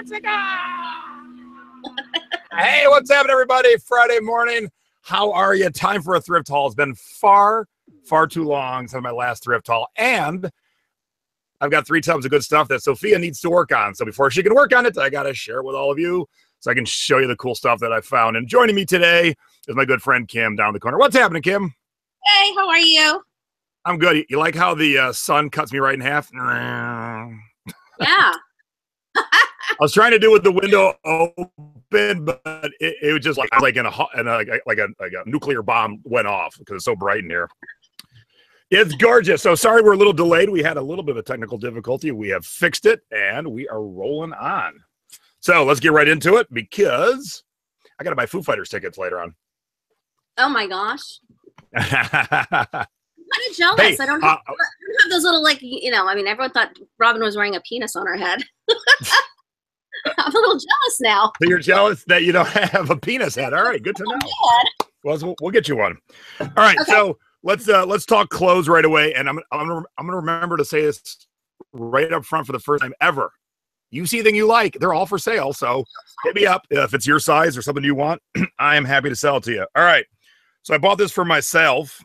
Hey, what's happening, everybody? Friday morning. How are you? Time for a thrift haul. It's been far too long since my last thrift haul, and I've got 3 tubs of good stuff that Sophia needs to work on. So before she can work on it, I got to share it with all of you so I can show you the cool stuff that I found. And joining me today is my good friend Kim down the corner. What's happening, Kim? Hey, how are you? I'm good. You like how the sun cuts me right in half? Yeah. I was trying to do it with the window open, but it was just like in a nuclear bomb went off because it's so bright in here. It's gorgeous. So sorry we're a little delayed. We had a little bit of a technical difficulty. We have fixed it, and we are rolling on. So let's get right into it because I got to buy Foo Fighters tickets later on. Oh my gosh. I'm kind of jealous. Hey, I don't have those little, like, you know, I mean, everyone thought Robin was wearing a penis on her head. I'm a little jealous now. So you're jealous that you don't have a penis head. All right, good to know. Well, we'll get you one. All right, okay. So let's talk clothes right away, and I'm gonna remember to say this right up front for the first time ever. You see anything you like, they're all for sale. So hit me up if it's your size or something you want. I am happy to sell it to you. All right, so I bought this for myself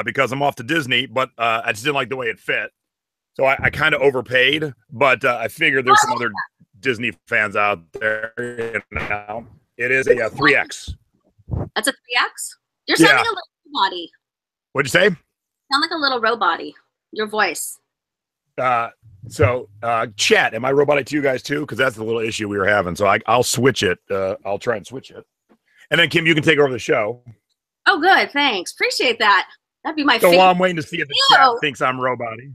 because I'm off to Disney, but I just didn't like the way it fit. So I kind of overpaid, but I figured there's some other Disney fans out there. You know, it is a 3X. That's a 3X? You're sounding a little robot-y. What'd you say? Sound like a little robot-y. Your voice. So chat, am I robotic to you guys too? Because that's the little issue we were having. So I'll switch it. I'll try and switch it. And then Kim, you can take over the show. Oh, good. Thanks. Appreciate that. That'd be my favorite. So while I'm waiting to see if the chat thinks I'm robotic.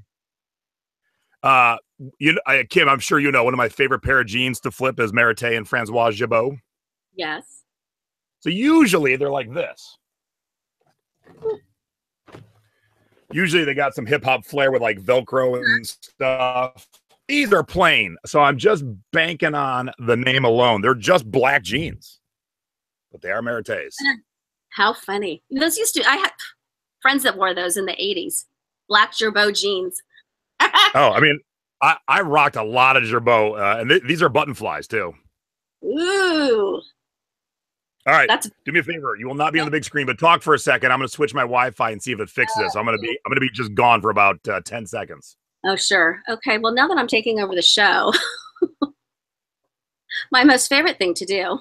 Kim, I'm sure you know one of my favorite pair of jeans to flip is Mérité and Francois Jabot. Yes. So usually they're like this. Usually they got some hip hop flair with like Velcro and stuff. These are plain, so I'm just banking on the name alone. They're just black jeans, but they are Mérités. How funny! Those I had friends that wore those in the '80s. Black Jabot jeans. Oh, I mean, I rocked a lot of Jabot, and these are button flies too. Ooh. All right, do me a favor. You will not be on the big screen, but talk for a second. I'm going to switch my Wi-Fi and see if it fixes. I'm going to be just gone for about 10 seconds. Oh, sure. Okay. Well, now that I'm taking over the show, my most favorite thing to do.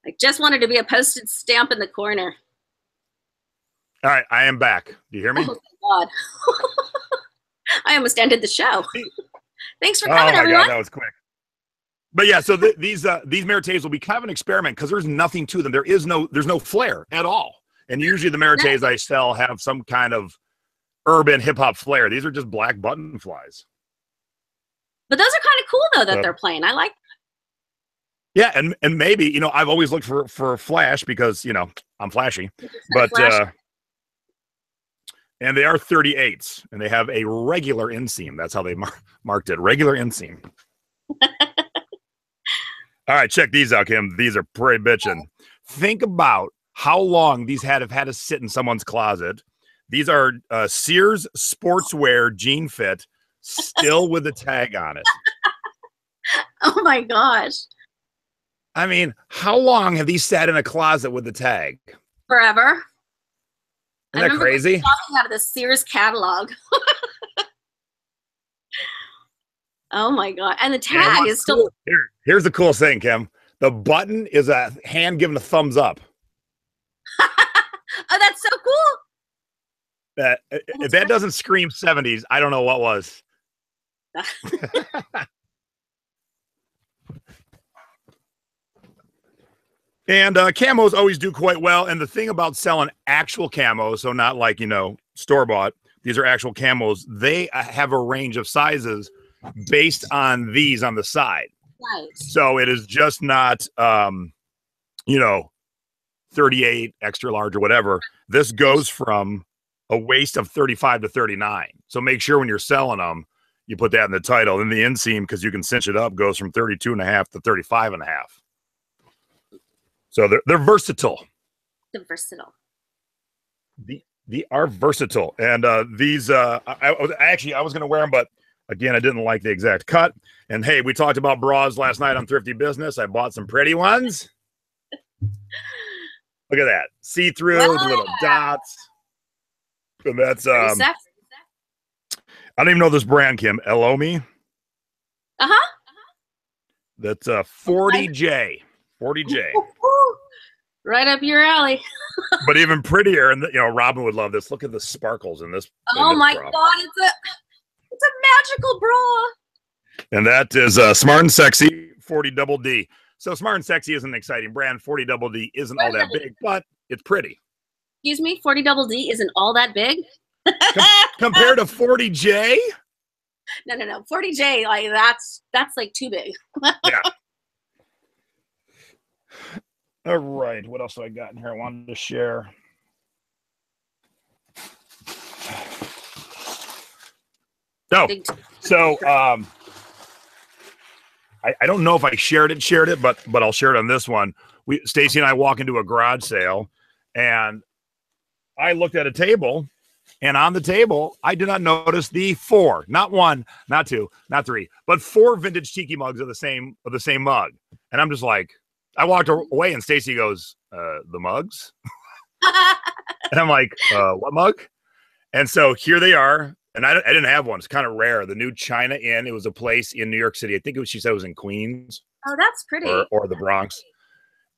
I just wanted to be a postage stamp in the corner. All right, I am back. Do you hear me? Oh, thank God. I almost ended the show. Thanks for coming, everyone. Oh my God, that was quick. But yeah, so these Mérités will be kind of an experiment because there's nothing to them. There's no flair at all. And usually the Mérités I sell have some kind of urban hip hop flair. These are just black button flies. But those are kind of cool though that they're plain. I like that. Yeah, and maybe, you know, I've always looked for flash because, you know, I'm flashy. But and they are 38s, and they have a regular inseam. That's how they marked it. Regular inseam. All right, check these out, Kim. These are pretty bitchin'. Think about how long these have had to sit in someone's closet. These are Sears sportswear jean fit, still with the tag on it. Oh my gosh. I mean, how long have these sat in a closet with the tag? Forever. Isn't that crazy? Talking out of the Sears catalog. Oh my God. And the tag is still Here's the cool thing, Kim. The button is a hand giving a thumbs up. Oh, that's so cool. If that doesn't scream 70s, I don't know what was. And camos always do quite well. And the thing about selling actual camos, so not like, you know, store-bought, these are actual camos, they have a range of sizes based on these on the side. Right. So it is just not, you know, 38, extra large or whatever. This goes from a waist of 35 to 39. So make sure when you're selling them, you put that in the title. Then the inseam, because you can cinch it up, goes from 32.5 to 35.5. So they're versatile. The versatile. They are versatile. And these, I was going to wear them, but Again, I didn't like the exact cut. And hey, we talked about bras last night on Thrifty Business. I bought some pretty ones. Look at that. See-through, Wow. the little dots. And that's Pretty sexy. I don't even know this brand, Kim. Elomi. That's 40J. 40J. Right up your alley. But even prettier, and Robin would love this. Look at the sparkles in this. Oh my God, it's a magical bra. And that is Smart and Sexy 40 Double D. So Smart and Sexy is an exciting brand. 40 Double D isn't all that big, but it's pretty. Excuse me, 40 Double D isn't all that big? Compared to 40J? No. 40J, like that's like too big. Yeah. All right. What else do I got in here I wanted to share? Oh, so I don't know if I shared it, but I'll share it on this one. Stacy and I walk into a garage sale, and I looked at a table, and on the table, I did not notice the 4, not 1, not 2, not 3, but 4 vintage tiki mugs of the same mug. And I'm just like, I walked away, and Stacy goes, "The mugs?" And I'm like, "What mug?" And so here they are. And I didn't have one. It's kind of rare. The new China Inn. It was a place in New York City. I think she said it was in Queens. Oh, that's pretty. Or the Bronx.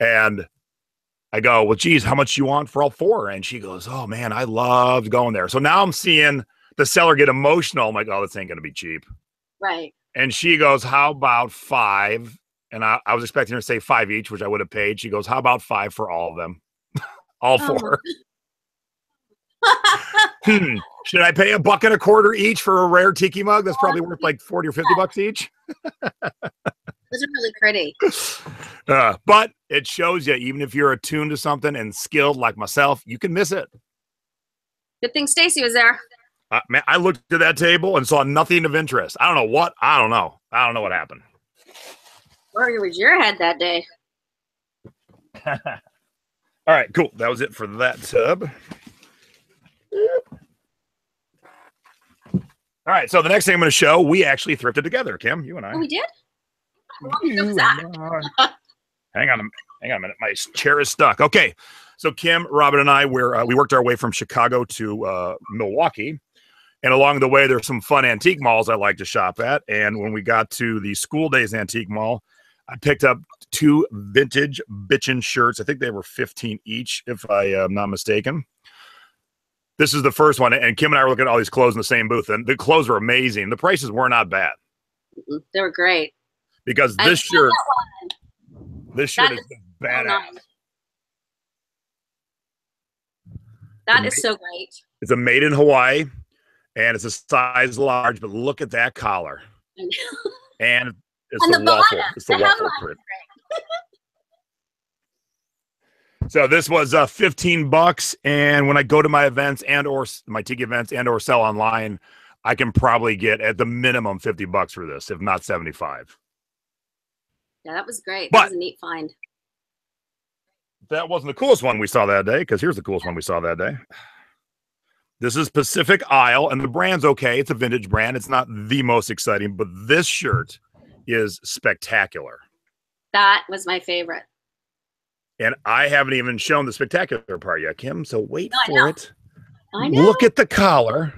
And I go, "Well, geez, how much you want for all 4?" And she goes, "Oh man, I loved going there." So now I'm seeing the seller get emotional. I'm like, "Oh, this ain't gonna be cheap." Right. And she goes, "How about 5?" And I was expecting her to say 5 each, which I would have paid. She goes, "How about 5 for all of them?" All 4. Should I pay $1.25 each for a rare tiki mug that's probably worth like 40 or 50 bucks each? Those are really pretty. But it shows you, even if you're attuned to something and skilled like myself, you can miss it. Good thing Stacy was there. Man, I looked at that table and saw nothing of interest. I don't know what. I don't know what happened. Where was your head that day? All right, cool. That was it for that tub. All right, so the next thing I'm going to show, we actually thrifted together, Kim, you and I. Oh, we did? Hang on a minute. My chair is stuck. Okay, so Kim, Robin, and I, we worked our way from Chicago to Milwaukee, and along the way, there's some fun antique malls I like to shop at. And when we got to the School Days Antique Mall, I picked up 2 vintage bitchin' shirts. I think they were $15 each, if I am not mistaken. This is the first one, and Kim and I were looking at all these clothes in the same booth, and the clothes were amazing. The prices were not bad. They were great. Because this shirt is badass. Nice. That is so great. It's a made in Hawaii, and it's a size large, but look at that collar. And it's the waffle. It's the waffle print. So this was $15, and when I go to my events or my tiki events or sell online, I can probably get at the minimum $50 for this, if not 75. Yeah, that was great. But that was a neat find. That wasn't the coolest one we saw that day, because here's the coolest one we saw that day. This is Pacific Isle, and the brand's okay. It's a vintage brand. It's not the most exciting, but this shirt is spectacular. That was my favorite. And I haven't even shown the spectacular part yet, Kim, so wait for it. I know. Look at the collar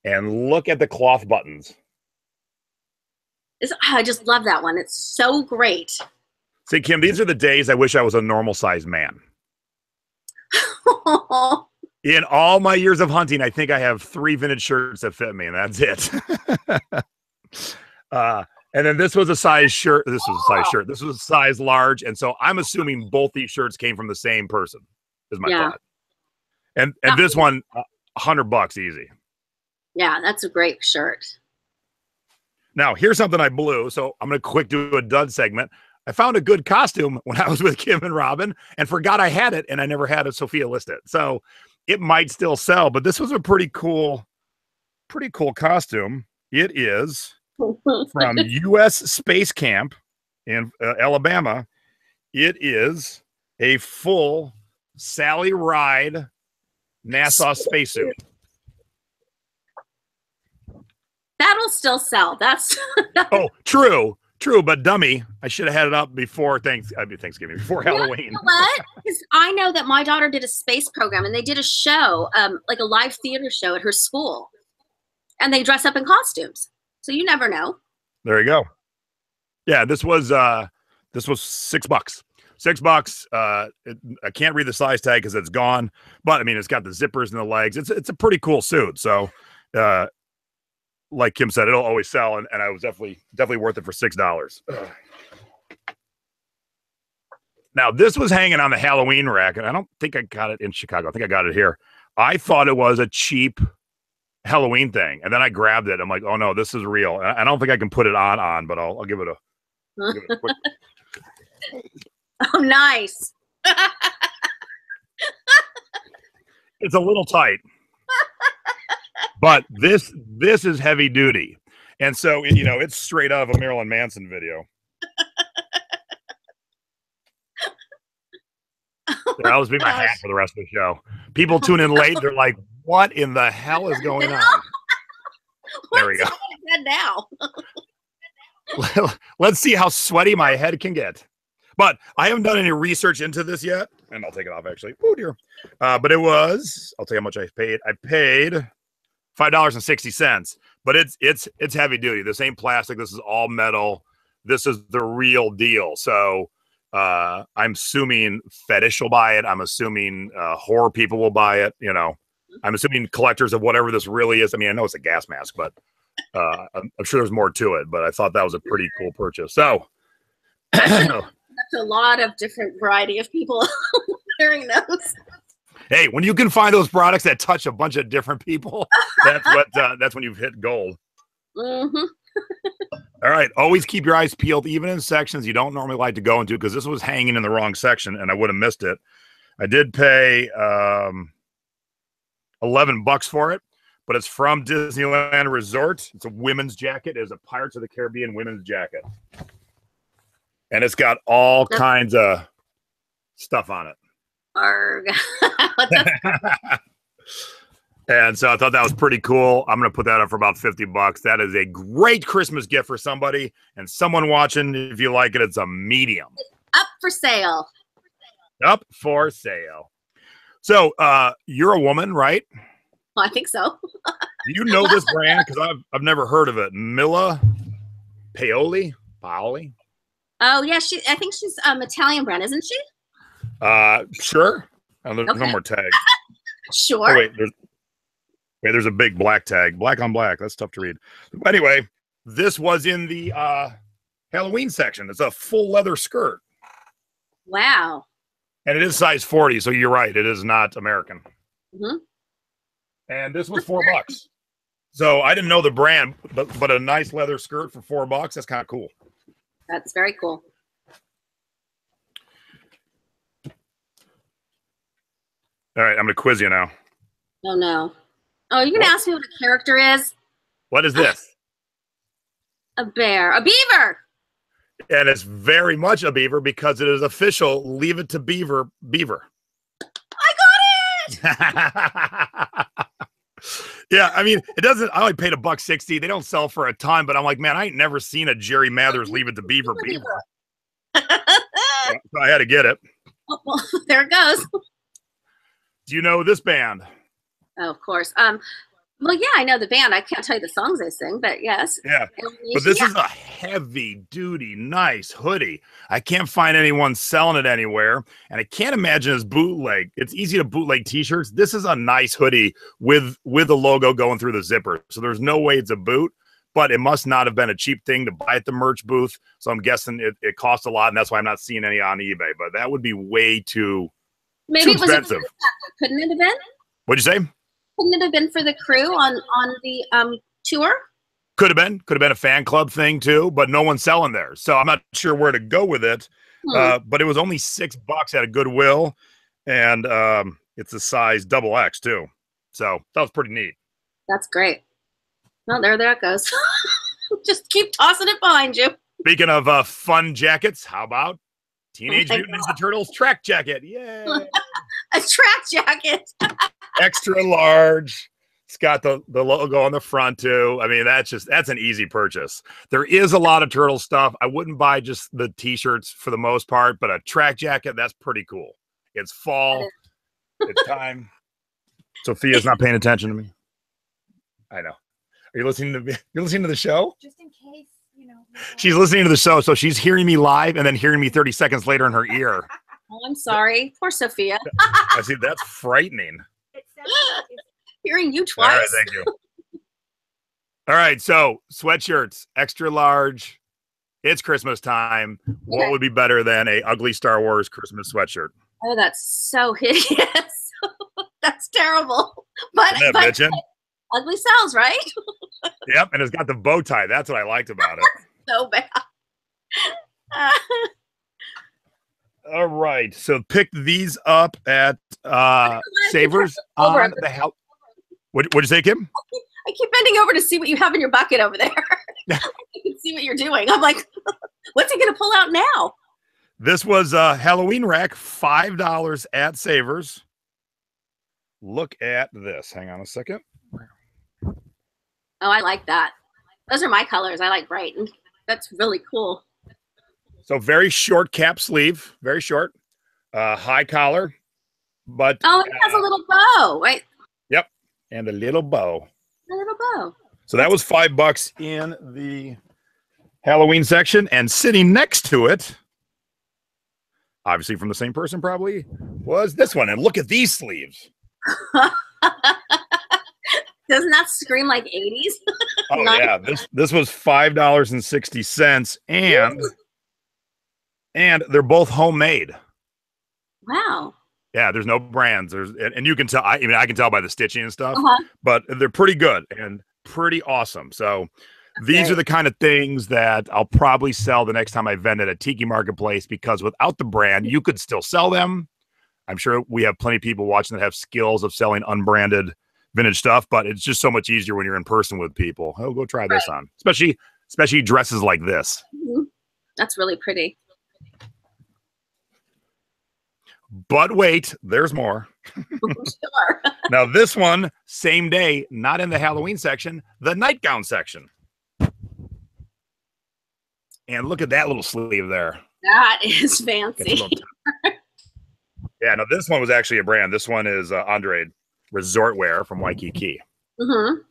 and look at the cloth buttons. I just love that one. It's so great. See, Kim, these are the days I wish I was a normal sized man. In all my years of hunting, I think I have 3 vintage shirts that fit me, and that's it. And then this was a size shirt. This was a size shirt. This was a size large. And so I'm assuming both these shirts came from the same person, is my thought. And this one, $100 easy. Yeah, that's a great shirt. Now, here's something I blew. So I'm going to quick do a dud segment. I found a good costume when I was with Kim and Robin and forgot I had it, and I never had a Sophia list it. So it might still sell, but this was a pretty cool costume. It is from U.S. Space Camp in Alabama. It is a full Sally Ride NASA spacesuit. That'll still sell. That's Oh, true. True, but dummy, I should have had it up before Thanksgiving, before Halloween. You know what? Because I know that my daughter did a space program, and they did a show, like a live theater show at her school, and they dress up in costumes. So you never know. There you go. Yeah, this was $6. $6. I can't read the size tag because it's gone, but I mean, it's got the zippers and the legs. It's a pretty cool suit. So, like Kim said, it'll always sell, and I was definitely worth it for $6. Now, this was hanging on the Halloween rack, and I don't think I got it in Chicago. I think I got it here. I thought it was a cheap Halloween thing, and then I grabbed it. I'm like, oh no, this is real. I don't think I can put it on, but I'll give it a quick. Oh, nice. It's a little tight, but this is heavy duty, and so it's straight out of a Marilyn Manson video. That'll just be my hat for the rest of the show. People tune in late. They're like, what in the hell is going on? There we go. Now. Let's see how sweaty my head can get. But I haven't done any research into this yet. And I'll take it off, actually. Oh, dear. But it was, I'll tell you how much I paid. I paid $5.60. But it's heavy duty. This ain't plastic. This is all metal. This is the real deal. So I'm assuming fetish will buy it. I'm assuming horror people will buy it. I'm assuming collectors of whatever this really is. I mean, I know it's a gas mask, but I'm sure there's more to it. But I thought that was a pretty cool purchase. So that's a lot of different variety of people wearing those. Hey, when you can find those products that touch a bunch of different people, that's when you've hit gold. Mm-hmm. All right. Always keep your eyes peeled, even in sections you don't normally like to go into, because this was hanging in the wrong section and I would have missed it. I did pay $11 for it, but it's from Disneyland Resort. It's a women's jacket. It is a Pirates of the Caribbean women's jacket. And it's got all kinds of stuff on it. Arg. And so I thought that was pretty cool. I'm going to put that up for about $50. That is a great Christmas gift for somebody and someone watching. If you like it, it's a medium. Up for sale. Up for sale. So you're a woman, right? Well, I think so. Do you know this brand? Because I've never heard of it. Mila Paoli? Paoli? Oh, yeah. I think she's Italian brand, isn't she? Sure. Oh, there's no more tag. Sure. Oh, wait, there's a big black tag. Black on black. That's tough to read. But anyway, this was in the Halloween section. It's a full leather skirt. Wow. And it is size 40, so you're right. It is not American. Mm-hmm. And this was $4. So I didn't know the brand, but a nice leather skirt for $4. That's kind of cool. That's very cool. All right, I'm going to quiz you now. Oh, no. Oh, you're going to ask me what a character is? What is this? A bear. A beaver. And it's very much a beaver because it is official. Leave it to Beaver. I got it. Yeah, I mean, it doesn't. I only paid $1.60. They don't sell for a ton, but I'm like, man, I ain't never seen a Jerry Mathers Leave It to Beaver. So I had to get it. Well, there it goes. Do you know this band? Oh, of course. Well, yeah, I know the band. I can't tell you the songs they sing, but yes. Yeah, but this is a heavy-duty, nice hoodie. I can't find anyone selling it anywhere, and I can't imagine it's bootleg. It's easy to bootleg T-shirts. This is a nice hoodie with the logo going through the zipper, so there's no way it's a boot, but it must not have been a cheap thing to buy at the merch booth, so I'm guessing it cost a lot, and that's why I'm not seeing any on eBay, but that would be way too expensive. Couldn't it have been? What'd you say? Couldn't it have been for the crew on the tour? Could have been a fan club thing too, but no one's selling there. So I'm not sure where to go with it. But it was only $6 at a Goodwill, and it's a size XXX too. So that was pretty neat. That's great. Well, there it goes. Just keep tossing it behind you. Speaking of fun jackets, how about Teenage Mutant Ninja Turtles track jacket? Yay! A track jacket. Extra large. It's got the logo on the front too. I mean, that's an easy purchase. There is a lot of turtle stuff. I wouldn't buy just the t-shirts for the most part, but a track jacket, that's pretty cool. It's fall. It's time. Sophia's not paying attention to me. I know. Are you listening to me? You're listening to the show? Just in case, you know. She's listening to the show, so she's hearing me live and then hearing me 30 seconds later in her ear. Oh, I'm sorry. Poor Sophia. I see. That's frightening. Hearing you twice. All right, thank you. All right, so sweatshirts, extra large. It's Christmas time. What would be better than a ugly Star Wars Christmas sweatshirt? Oh, that's so hideous. That's terrible. But ugly sells, right? Yep, and it's got the bow tie. That's what I liked about it. So bad. All right, so pick these up at Savers on the house. What'd you say, Kim? I keep bending over to see what you have in your bucket over there. I can see what you're doing. I'm like, what's he going to pull out now? This was a Halloween rack, $5 at Savers. Look at this. Hang on a second. Oh, I like that. Those are my colors. I like bright. That's really cool. So very short cap sleeve, very short, high collar, but it has a little bow, right? Yep, and a little bow. A little bow. So that was $5 in the Halloween section, and sitting next to it, obviously from the same person probably, was this one. And look at these sleeves. Doesn't that scream like 80s? Oh yeah, this was $5.60, and they're both homemade. Wow. Yeah, there's no brands. And you can tell. I can tell by the stitching and stuff. But they're pretty good and pretty awesome. So these are the kind of things that I'll probably sell the next time I vend at a tiki marketplace, because without the brand, you could still sell them. I'm sure we have plenty of people watching that have skills of selling unbranded vintage stuff, but it's just so much easier when you're in person with people. Oh, go try this on, especially dresses like this. That's really pretty. But wait, there's more. Sure. Now this one, same day, not in the Halloween section, the nightgown section. And look at that little sleeve there. That is fancy. Yeah, no, this one was actually a brand. This one is Andre Resort Wear from Waikiki. Mm-hmm.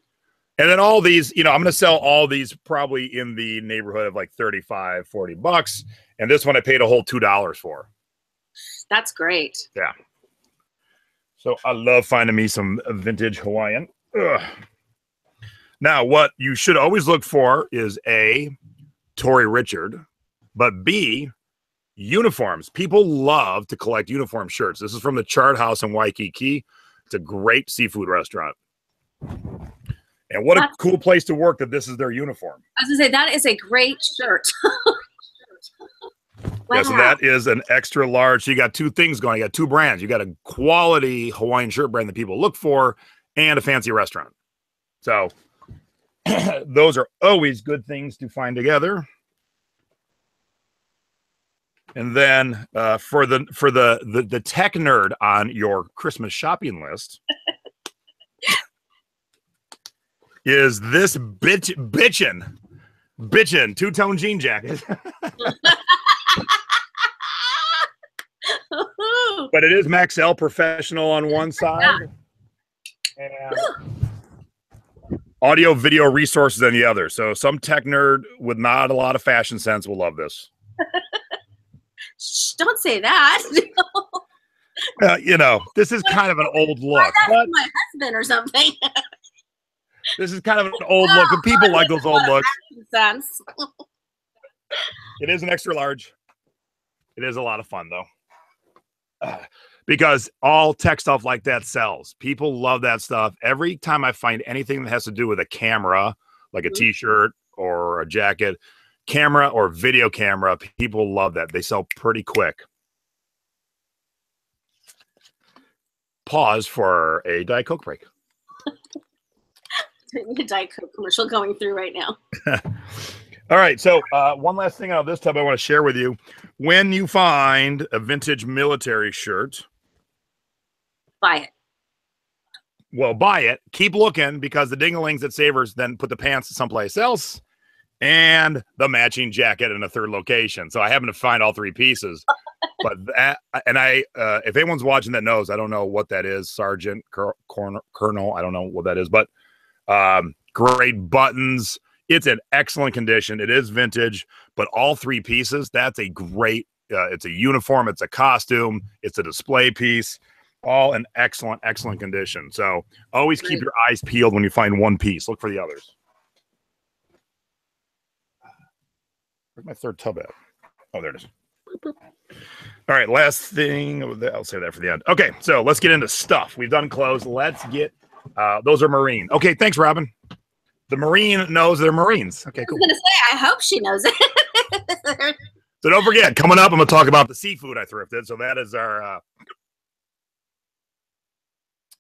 And then all these, I'm going to sell all these probably in the neighborhood of like $35, $40. And this one I paid a whole $2 for. That's great. Yeah. So I love finding me some vintage Hawaiian. Ugh. Now, what you should always look for is A, Tory Richard, but B, uniforms. People love to collect uniform shirts. This is from the Chart House in Waikiki. It's a great seafood restaurant. And what a cool place to work that this is their uniform. I was going to say, that is a great shirt. Wow. Yeah, so that is an extra large. So you got two things going. You got two brands. You got a quality Hawaiian shirt brand that people look for and a fancy restaurant. So those are always good things to find together. And then for the tech nerd on your Christmas shopping list is this bitchin' two-tone jean jacket. But it is Max L Professional on one side and audio video resources on the other. So some tech nerd with not a lot of fashion sense will love this. Shh, don't say that. This is kind of an old look. That's my husband or something. This is kind of an old look, and people like those old looks. Sense. It is an extra large. It is a lot of fun, though. Because all tech stuff like that sells. People love that stuff. Every time I find anything that has to do with a camera, like a t-shirt or a jacket, camera or video camera, people love that. They sell pretty quick. Pause for a Diet Coke break. The Diet Coke commercial going through right now. All right, so one last thing out of this tub I want to share with you. When you find a vintage military shirt, buy it. Well, buy it. Keep looking because the dinglings at Savers then put the pants someplace else and the matching jacket in a third location. So I happen to find all three pieces. But that, and if anyone's watching that knows, I don't know what that is, Sergeant, Colonel, I don't know what that is, but great buttons. It's in excellent condition. It is vintage, but all three pieces, that's a great, it's a uniform, it's a costume, it's a display piece, all in excellent, excellent condition. So always keep your eyes peeled when you find one piece. Look for the others. Where's my third tub at? Oh, there it is. All right, last thing. I'll save that for the end. Okay, so let's get into stuff. We've done clothes. Let's get, those are Marine. Okay, thanks, Robin. The Marine knows they're Marines. Okay, cool. I was going to say, I hope she knows it. So don't forget, coming up, I'm going to talk about the seafood I thrifted. So that is our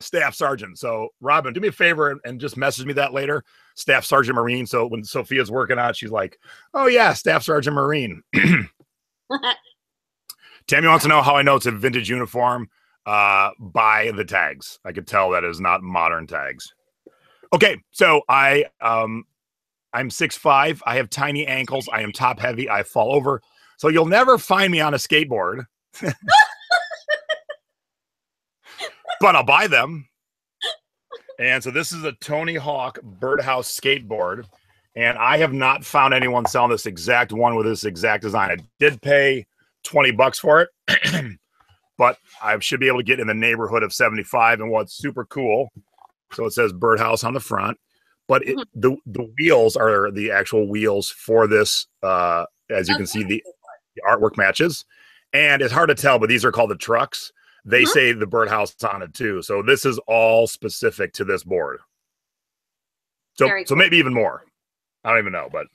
Staff Sergeant. So, Robin, do me a favor and just message me that later. Staff Sergeant Marine. So when Sophia's working on it, she's like, oh, yeah, Staff Sergeant Marine. Tammy wants to know how I know it's a vintage uniform. By the tags. I could tell that is not modern tags. Okay, so I'm 6'5". I have tiny ankles. I am top heavy. I fall over. So you'll never find me on a skateboard. But I'll buy them. And so this is a Tony Hawk Birdhouse skateboard. And I have not found anyone selling this exact one with this exact design. I did pay $20 for it. But I should be able to get in the neighborhood of 75. And what's super cool, so it says Birdhouse on the front, but the wheels are the actual wheels for this. As you can see, the artwork matches. And it's hard to tell, but these are called the trucks. They say the Birdhouse on it too. So this is all specific to this board. So so maybe even more. I don't even know, but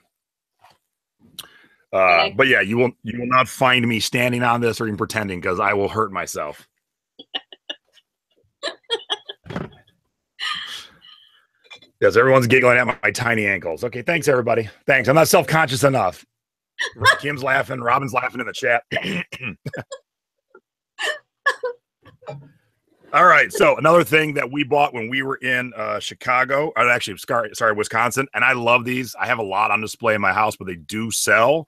yeah, you will not find me standing on this or even pretending, because I will hurt myself. Yes, everyone's giggling at my tiny ankles. Okay, thanks everybody. Thanks. I'm not self-conscious enough. Kim's laughing. Robin's laughing in the chat. All right. So another thing that we bought when we were in Chicago, or actually, sorry, Wisconsin, and I love these. I have a lot on display in my house, but they do sell,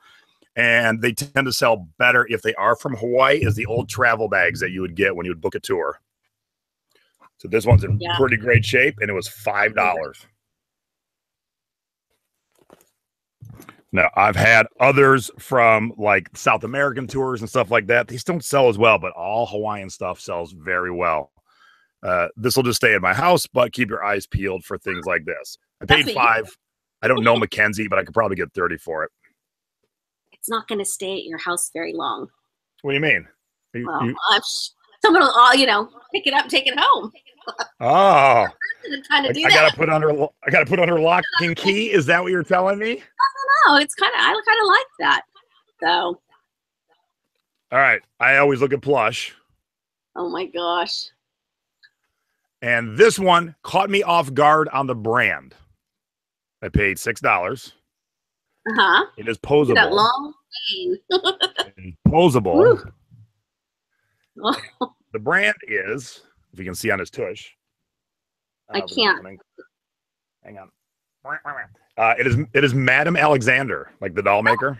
and they tend to sell better if they are from Hawaii, is the old travel bags that you would get when you would book a tour. So this one's in pretty great shape, and it was $5. Now, I've had others from like South American tours and stuff like that. These don't sell as well, but all Hawaiian stuff sells very well. This will just stay in my house, but keep your eyes peeled for things like this. I paid $5. I don't know Mackenzie, but I could probably get $30 for it. It's not going to stay at your house very long. What do you mean? Someone will, pick it up and take it home. Oh, I gotta put under lock and key. Is that what you're telling me? I don't know. I kind of like that. So. All right. I always look at plush. Oh my gosh. And this one caught me off guard on the brand. I paid $6. It is posable. That long chain. Posable. The brand is, if you can see on his tush. I can't. Hang on. It is Madame Alexander, like the doll maker.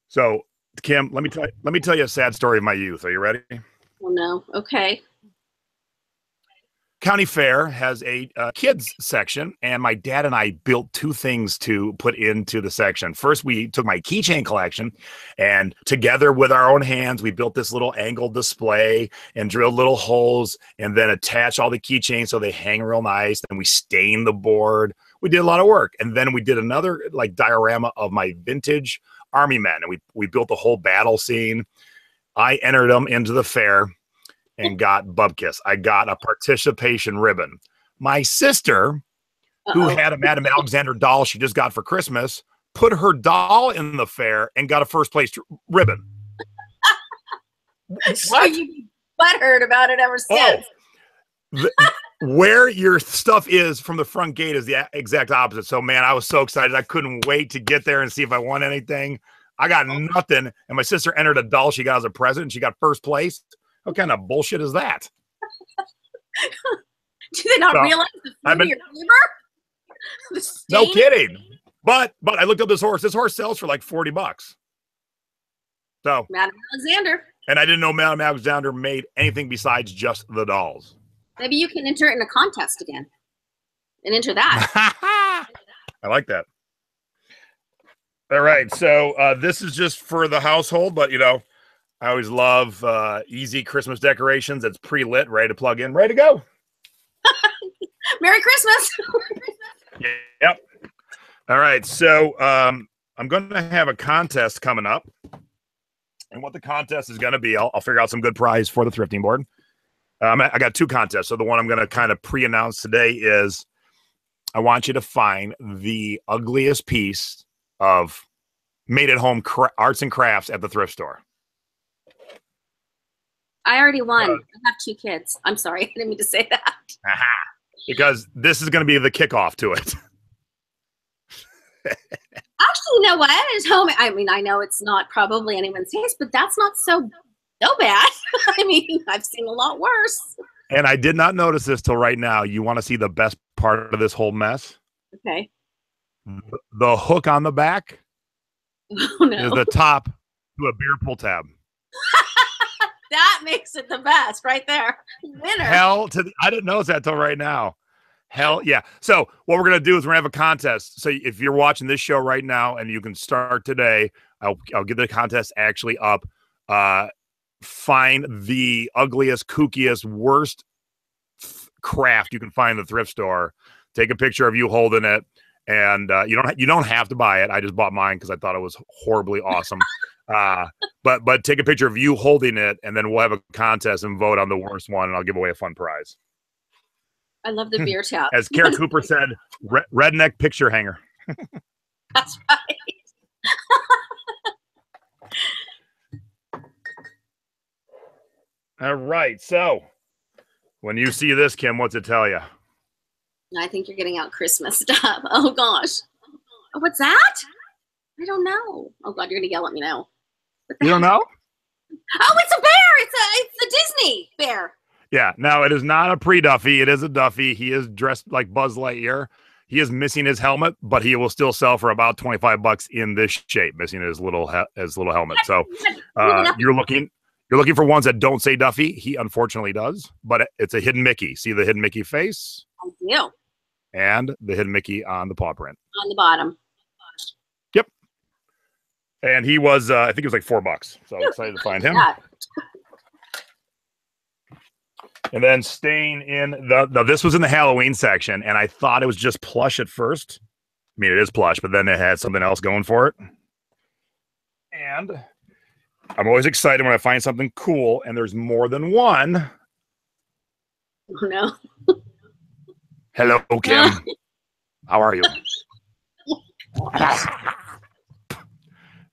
So, Kim, let me tell you a sad story of my youth. Are you ready? Oh no. Okay. County Fair has a kids section, and my dad and I built two things to put into the section. First, we took my keychain collection, and together with our own hands, we built this little angled display and drilled little holes, and then attached all the keychains so they hang real nice. And we stained the board. We did a lot of work, and then we did another like diorama of my vintage Army men, and we built the whole battle scene. I entered them into the fair and got bupkis. I got a participation ribbon. My sister, who had a Madame Alexander doll she just got for Christmas, put her doll in the fair and got a first place ribbon. So you've butthurt about it ever since. Where your stuff is from the front gate is the exact opposite. So, man, I was so excited. I couldn't wait to get there and see if I won anything. I got nothing. And my sister entered a doll she got as a present, and she got first place. What kind of bullshit is that? Do they not realize the fruit of your labor? No kidding. But I looked up this horse. This horse sells for like $40. So Madam Alexander. And I didn't know Madam Alexander made anything besides just the dolls. Maybe you can enter it in a contest again. And enter that. I like that. All right. So this is just for the household, but you know, I always love easy Christmas decorations. It's pre-lit, ready to plug in, ready to go. Merry Christmas. Yep. All right. So I'm going to have a contest coming up. And what the contest is going to be, I'll figure out some good prize for the thrifting board. I got two contests. So the one I'm going to kind of pre-announce today is I want you to find the ugliest piece of made-at-home arts and crafts at the thrift store. I already won. I have 2 kids. I'm sorry. I didn't mean to say that. Because this is going to be the kickoff to it. Actually, you know what? It's home. I mean, I know it's not probably anyone's taste, but that's not so bad. I mean, I've seen a lot worse. And I did not notice this till right now. You want to see the best part of this whole mess? Okay. The hook on the back is the top to a beer pull tab. That makes it the best right there. Winner. I didn't notice that till right now. Hell yeah. So what we're going to do is we're going to have a contest. So if you're watching this show right now and you can start today, I'll get the contest actually up. Find the ugliest, kookiest, worst craft you can find in the thrift store. Take a picture of you holding it. And you don't have to buy it. I just bought mine because I thought it was horribly awesome. But take a picture of you holding it, and then we'll have a contest and vote on the worst one, and I'll give away a fun prize. I love the beer tap. As Kara Cooper said, redneck picture hanger. That's right. All right. So when you see this, Kim, what's it tell you? I think you're getting out Christmas stuff. Oh, gosh. What's that? I don't know. Oh, God, you're going to yell at me now. You don't know? Oh, it's a bear. It's a Disney bear. Yeah. Now, it is not a pre-Duffy. It is a Duffy. He is dressed like Buzz Lightyear. He is missing his helmet, but he will still sell for about $25 in this shape, missing his little helmet. So you're looking for ones that don't say Duffy. He unfortunately does, but it's a hidden Mickey. See the hidden Mickey face? I do. And the hidden Mickey on the paw print. On the bottom. Yep. And he was, I think it was like $4. So I'm excited to find him. And then staying in this was in the Halloween section, and I thought it was just plush at first. I mean, it is plush, but then it had something else going for it. And I'm always excited when I find something cool, and there's more than one. Oh, no. Hello, Kim. How are you?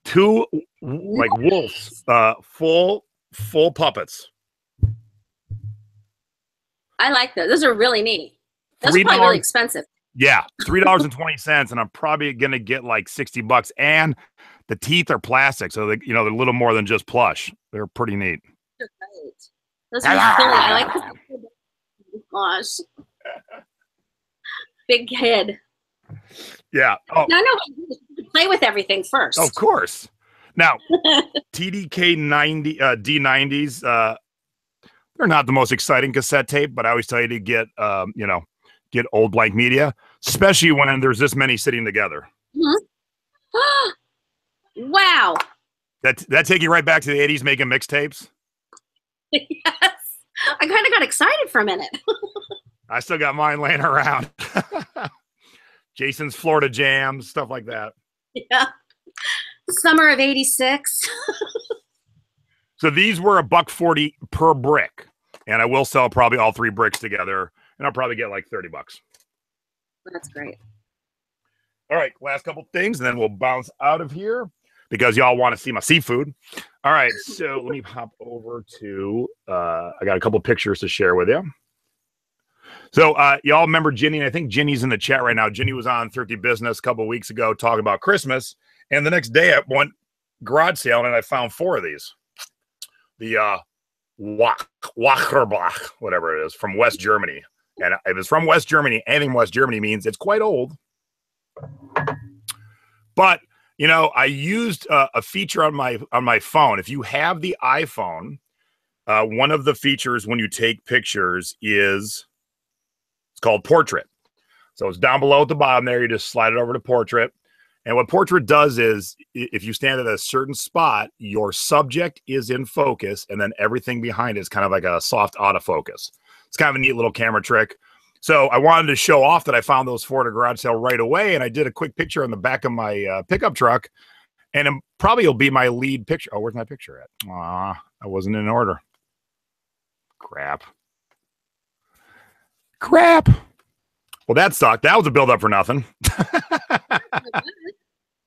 2 like wolves, full puppets. I like those. Those are really neat. Those are probably really expensive. Yeah, $3.20, and I'm probably gonna get like $60. And the teeth are plastic, so they're a little more than just plush. They're pretty neat. They're great. Those are silly. I like this. Gosh. Big head. Yeah. Oh. No, you play with everything first. Of course. Now, TDK 90 D90s. They're not the most exciting cassette tape, but I always tell you to get get old blank media, especially when there's this many sitting together. Mm-hmm. Wow. That take you right back to the 80s making mixtapes. Yes. I kind of got excited for a minute. I still got mine laying around. Jason's Florida Jams, stuff like that. Yeah. Summer of '86. So these were $1.40 per brick, and I will sell probably all 3 bricks together, and I'll probably get like $30. That's great. All right, last couple things, and then we'll bounce out of here because y'all want to see my seafood. All right, so let me hop over to, I got a couple pictures to share with you. So y'all remember Ginny, and I think Ginny's in the chat right now. Ginny was on Thrifty Business a couple of weeks ago talking about Christmas, and the next day I went garage sale, and I found 4 of these. The Wacherbach, whatever it is, from West Germany. And if it's from West Germany, anything West Germany means it's quite old. But, you know, I used a feature on my phone. If you have the iPhone, one of the features when you take pictures is it's called Portrait. So it's down below at the bottom there. You just slide it over to Portrait. And what Portrait does is if you stand at a certain spot, your subject is in focus, and then everything behind it is kind of like a soft autofocus. It's kind of a neat little camera trick. So I wanted to show off that I found those four at a garage sale right away, and I did a quick picture on the back of my pickup truck, and it probably will be my lead picture. Oh, where's my picture at? I wasn't in order. Crap. Well, that sucked. That was a build-up for nothing.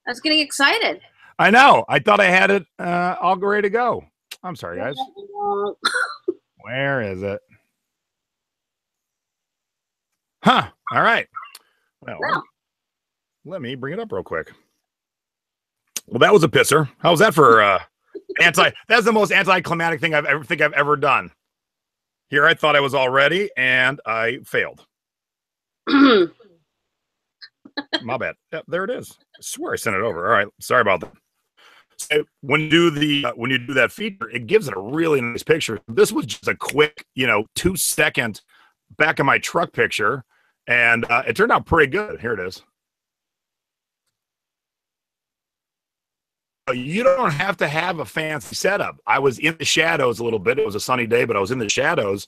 I was getting excited. I know. I thought I had it all ready to go. I'm sorry, guys. Where is it? Huh. All right. Well, let me bring it up real quick. Well, that was a pisser. How was that for that's the most anticlimactic thing I've ever done. Here I thought I was all ready, and I failed. My bad. Yep, there it is. I swear I sent it over. All right. Sorry about that. So when you do that feature, it gives it a really nice picture. This was just a quick, 2-second back of my truck picture, and it turned out pretty good. Here it is. You don't have to have a fancy setup. I was in the shadows a little bit. It was a sunny day, but I was in the shadows.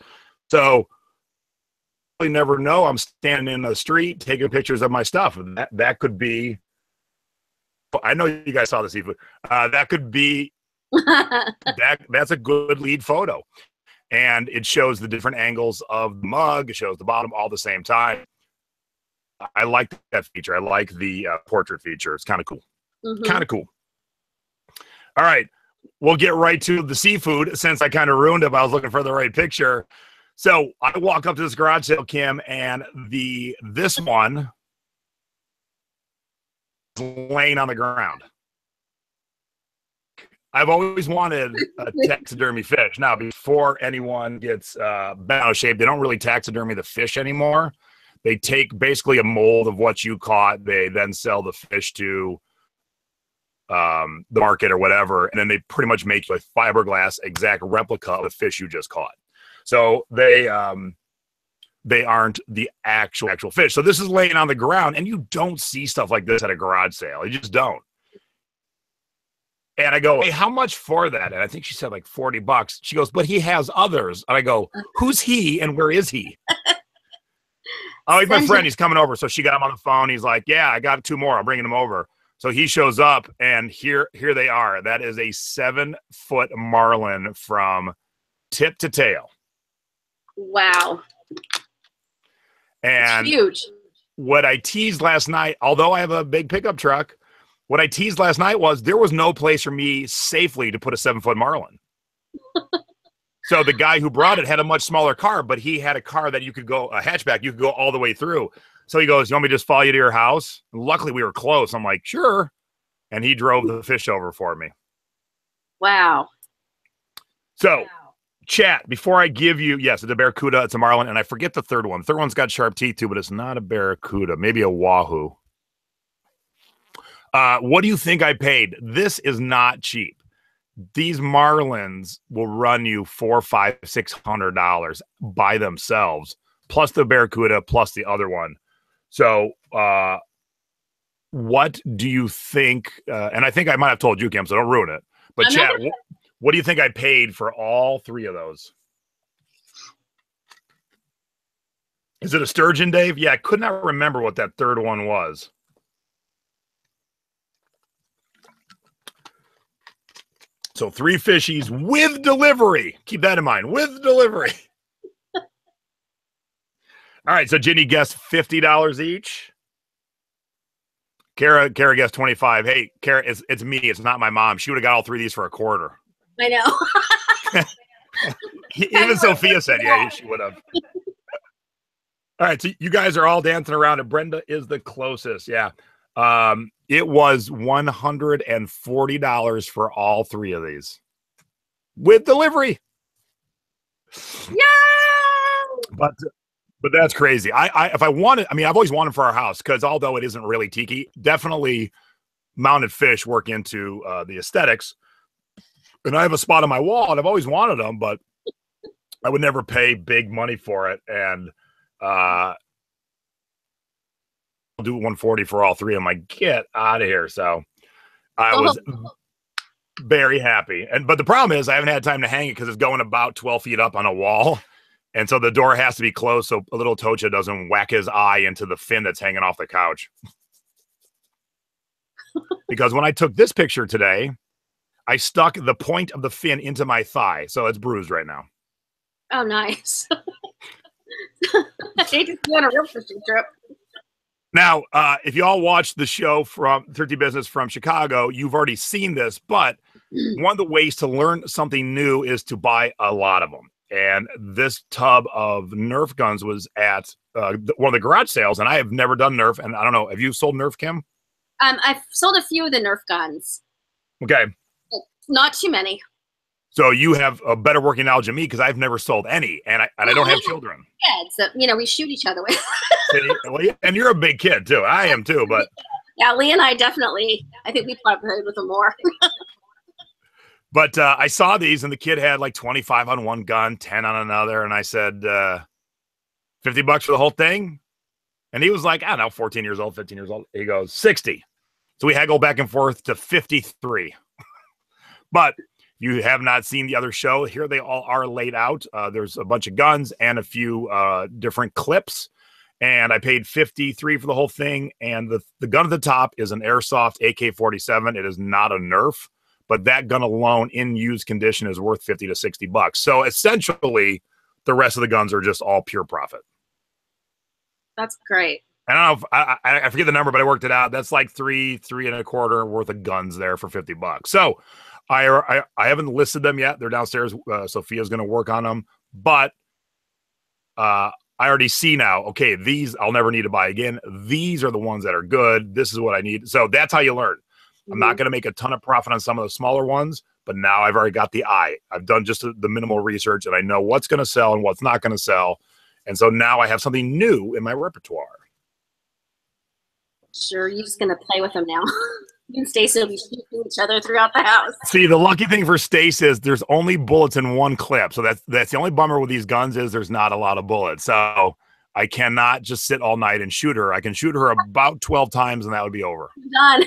So you never know. I'm standing in the street taking pictures of my stuff. That could be, I know you guys saw the seafood. That could be, that's a good lead photo. And it shows the different angles of the mug. It shows the bottom all at the same time. I like that feature. I like the portrait feature. It's kind of cool. Kind of cool. All right. We'll get right to the seafood since I kind of ruined it. I was looking for the right picture. So I walk up to this garage sale, Kim, and this one is laying on the ground. I've always wanted a taxidermy fish. Now, before anyone gets bent out of shape, they don't really taxidermy the fish anymore. They take basically a mold of what you caught. They then sell the fish to the market or whatever, and then they pretty much make you a fiberglass exact replica of the fish you just caught. So they aren't the actual fish. So this is laying on the ground, and you don't see stuff like this at a garage sale. You just don't. And I go, hey, how much for that? And I think she said like $40. She goes, but he has others. And I go, who's he and where is he? Oh, he's my friend. He's coming over. So she got him on the phone. He's like, yeah, I got 2 more. I'm bringing him over. So he shows up, and here they are. That is a 7-foot marlin from tip to tail. Wow. And it's huge. What I teased last night, although I have a big pickup truck, what I teased last night was there was no place for me safely to put a 7-foot marlin. So the guy who brought it had a much smaller car, but he had a car that you could go, a hatchback, you could go all the way through. So he goes, you want me to just follow you to your house? And luckily we were close. I'm like, sure. And he drove the fish over for me. Wow. So chat, before I give you, yes, it's a barracuda, it's a marlin, and I forget the third one. The third one's got sharp teeth too, but it's not a barracuda, maybe a wahoo. What do you think I paid? This is not cheap. These marlins will run you $400, $500, $600 by themselves, plus the barracuda, plus the other one. So what do you think? And I think I might have told you, Kim, so don't ruin it. But chat, what do you think I paid for all 3 of those? Is it a sturgeon, Dave? Yeah, I could not remember what that third one was. So 3 fishies with delivery. Keep that in mind, with delivery. All right, so Ginny guessed $50 each. Kara guessed 25. Hey, Kara, it's me. It's not my mom. She would have got all 3 of these for a quarter. I know. Even Sophia said, yeah, she would have. All right, so you guys are all dancing around, and Brenda is the closest. Yeah. It was $140 for all 3 of these with delivery. Yeah. But that's crazy. If I wanted, I mean, I've always wanted for our house because although it isn't really tiki, definitely mounted fish work into the aesthetics. And I have a spot on my wall, and I've always wanted them, but I would never pay big money for it. And I'll do 140 for all three. I'm like, get out of here. So I was very happy. But the problem is I haven't had time to hang it because it's going about 12 feet up on a wall. And so the door has to be closed so a little Tocha doesn't whack his eye into the fin that's hanging off the couch. Because when I took this picture today, I stuck the point of the fin into my thigh. So it's bruised right now. Oh, nice. They just went a real fishing trip. Now, if you all watched the show from Thrifty Business from Chicago, you've already seen this, but one of the ways to learn something new is to buy a lot of them. And this tub of Nerf guns was at one of the garage sales, and I have never done Nerf. And I don't know, have you sold Nerf, Kim? I've sold a few of the Nerf guns. Okay. Not too many. So you have a better working knowledge than me because I've never sold any, and I don't have children. Kids that we shoot each other with. And you're a big kid too. I am too, but yeah, Lee and I definitely. I think we played with them more. But I saw these, and the kid had like 25 on one gun, 10 on another, and I said, $50 for the whole thing, and he was like, I don't know, 14 years old, 15 years old. He goes 60. So we haggle back and forth to 53. But you have not seen the other show. Here they all are laid out. There's a bunch of guns and a few different clips. And I paid $53 for the whole thing. And the gun at the top is an airsoft AK-47. It is not a Nerf, but that gun alone in used condition is worth $50 to $60. So essentially, the rest of the guns are just all pure profit. That's great. I don't know if I forget the number, but I worked it out. That's like three and a quarter worth of guns there for $50. So I haven't listed them yet. They're downstairs. Sophia's going to work on them, but I already see now, okay, these I'll never need to buy again. These are the ones that are good. This is what I need. So that's how you learn. Mm-hmm. I'm not going to make a ton of profit on some of the smaller ones, but now I've already got the eye. I've done just the minimal research, and I know what's going to sell and what's not going to sell. And so now I have something new in my repertoire. Sure, you're just going to play with them now. You and Stacy will be shooting each other throughout the house. See, the lucky thing for Stace is there's only bullets in one clip. So that's the only bummer with these guns is there's not a lot of bullets. So I cannot just sit all night and shoot her. I can shoot her about 12 times and that would be over. Done.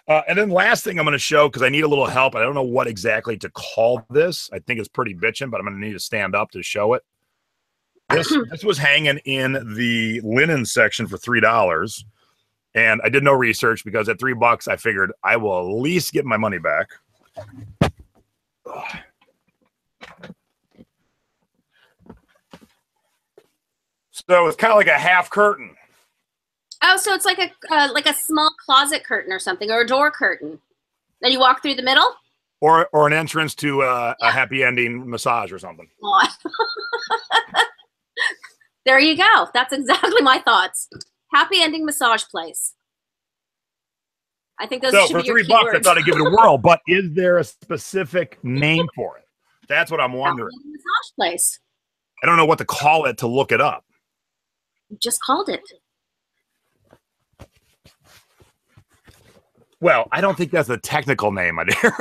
And then last thing I'm going to show, because I need a little help. I don't know what exactly to call this. I think it's pretty bitchin', but I'm going to need to stand up to show it. This was hanging in the linen section for $3. And I did no research because at $3, I figured I will at least get my money back. So it's kind of like a half curtain. Oh, so it's like a small closet curtain or something, or a door curtain. Then you walk through the middle? Or an entrance to a happy ending massage or something. There you go. That's exactly my thoughts. Happy ending massage place. I think those should be your keywords. So for $3, I thought I'd give it a whirl, but is there a specific name for it? That's what I'm wondering. Happy ending massage place. I don't know what to call it to look it up. You just called it. Well, I don't think that's a technical name, my dear.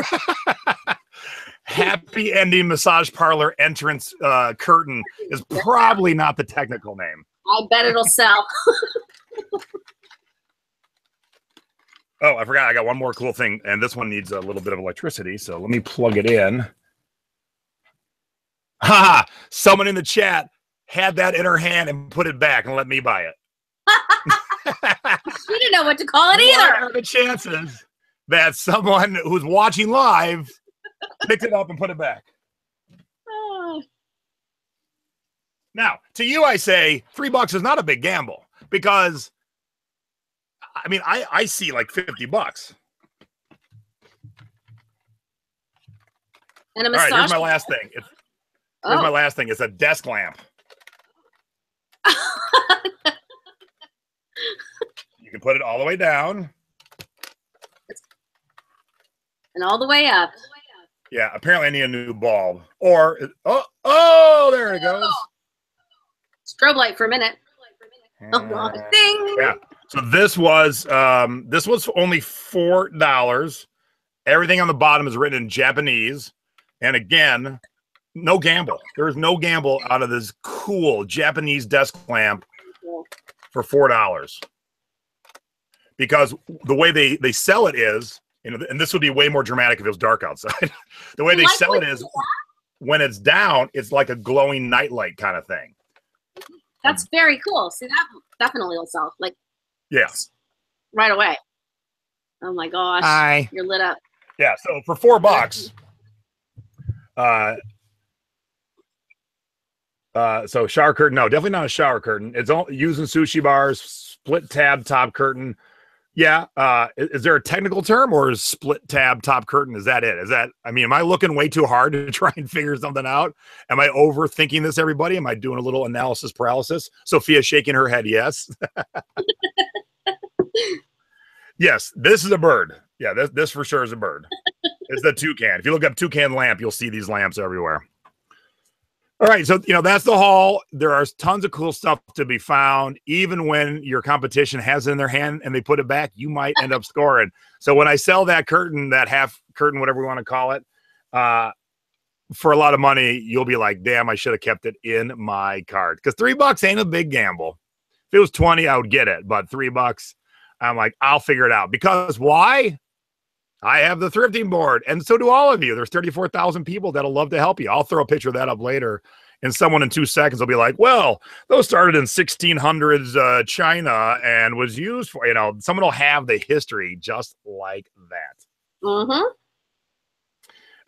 Happy ending massage parlor entrance curtain is probably not the technical name. I bet it'll sell. Oh, I forgot. I got one more cool thing, and this one needs a little bit of electricity, so let me plug it in. Ha! Someone in the chat had that in her hand and put it back and let me buy it. She didn't know what to call it either. What are the chances that someone who's watching live picked it up and put it back? Now, to you, I say $3 is not a big gamble because, I mean, I see like $50. And a all massage. right, here's my last thing. Here's my last thing. It's a desk lamp. You can put it all the way down. And all the way up. Yeah, apparently I need a new bulb. Or oh, there it goes. Strobe light for a minute. Oh God. Ding. Yeah. So this was only $4. Everything on the bottom is written in Japanese. And again, no gamble. There's no gamble out of this cool Japanese desk lamp for $4. Because the way they sell it is, and this would be way more dramatic if it was dark outside. The way they sell it is when it's down, it's like a glowing nightlight kind of thing. That's very cool. See, that definitely will sell. Like, yes, right away. Oh my gosh. Hi. You're lit up. Yeah, so for $4, so shower curtain, no, definitely not a shower curtain. It's all using sushi bars, split tab top curtain. Yeah, is there a technical term, or is split tab top curtain? Is that it? Am I looking way too hard to try and figure something out? Am I overthinking this, everybody? Am I doing a little analysis paralysis? Sophia's shaking her head, yes. Yes, this is a bird. Yeah, this for sure is a bird. It's the toucan. If you look up toucan lamp, you'll see these lamps everywhere. All right, so that's the haul. There are tons of cool stuff to be found. Even when your competition has it in their hand and they put it back, you might end up scoring. So when I sell that curtain, that half curtain, whatever we want to call it, for a lot of money, you'll be like, damn, I should have kept it in my cart. Because $3 ain't a big gamble. If it was 20, I would get it. But $3, I'm like, I'll figure it out. Because why? I have the thrifting board, and so do all of you. There's 34,000 people that'll love to help you. I'll throw a picture of that up later, and someone in 2 seconds will be like, well, those started in 1600s China and was used for, someone will have the history just like that. Mm-hmm.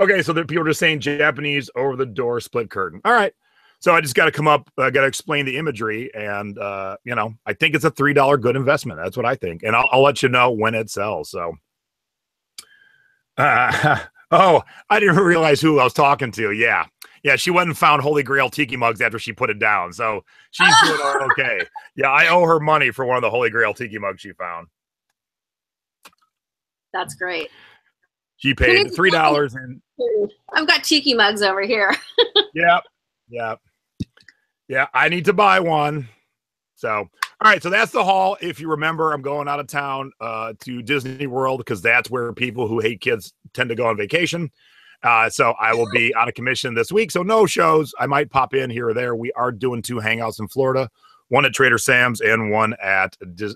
Okay, so people are just saying Japanese over-the-door split curtain. All right. So I just got to come up, got to explain the imagery, and, I think it's a $3 good investment. That's what I think, and I'll let you know when it sells, so. Oh, I didn't realize who I was talking to. Yeah, she went and found Holy Grail tiki mugs after she put it down, so she's doing okay. Yeah, I owe her money for one of the Holy Grail tiki mugs she found. That's great. She paid $3 and I've got tiki mugs over here. Yeah. I need to buy one. So, all right. So that's the haul. If you remember, I'm going out of town to Disney World because that's where people who hate kids tend to go on vacation. So I will be out of commission this week. So no shows. I might pop in here or there. We are doing 2 hangouts in Florida, one at Trader Sam's and one at the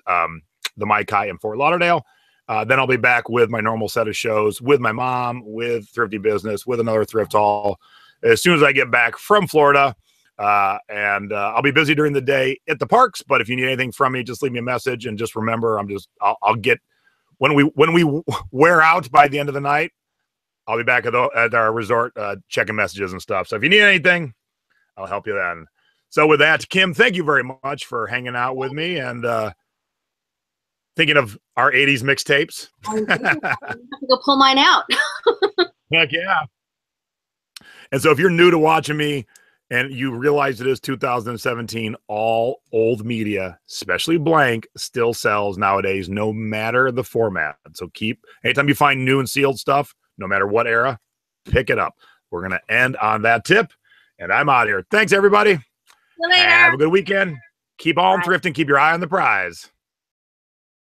Mai Kai in Fort Lauderdale. Then I'll be back with my normal set of shows with my mom, with Thrifty Business, with another thrift haul as soon as I get back from Florida. And I'll be busy during the day at the parks, but if you need anything from me, just leave me a message, and just remember, I'll get, when we wear out by the end of the night, I'll be back at our resort, checking messages and stuff. So if you need anything, I'll help you then. So with that, Kim, thank you very much for hanging out with me and, thinking of our 80s mixtapes. I have to go pull mine out. Heck yeah. And so if you're new to watching me, and you realize it is 2017, all old media, especially blank, still sells nowadays, no matter the format. So anytime you find new and sealed stuff, no matter what era, pick it up. We're going to end on that tip, and I'm out of here. Thanks, everybody. See you later. Have a good weekend. Keep on thrifting. Keep your eye on the prize.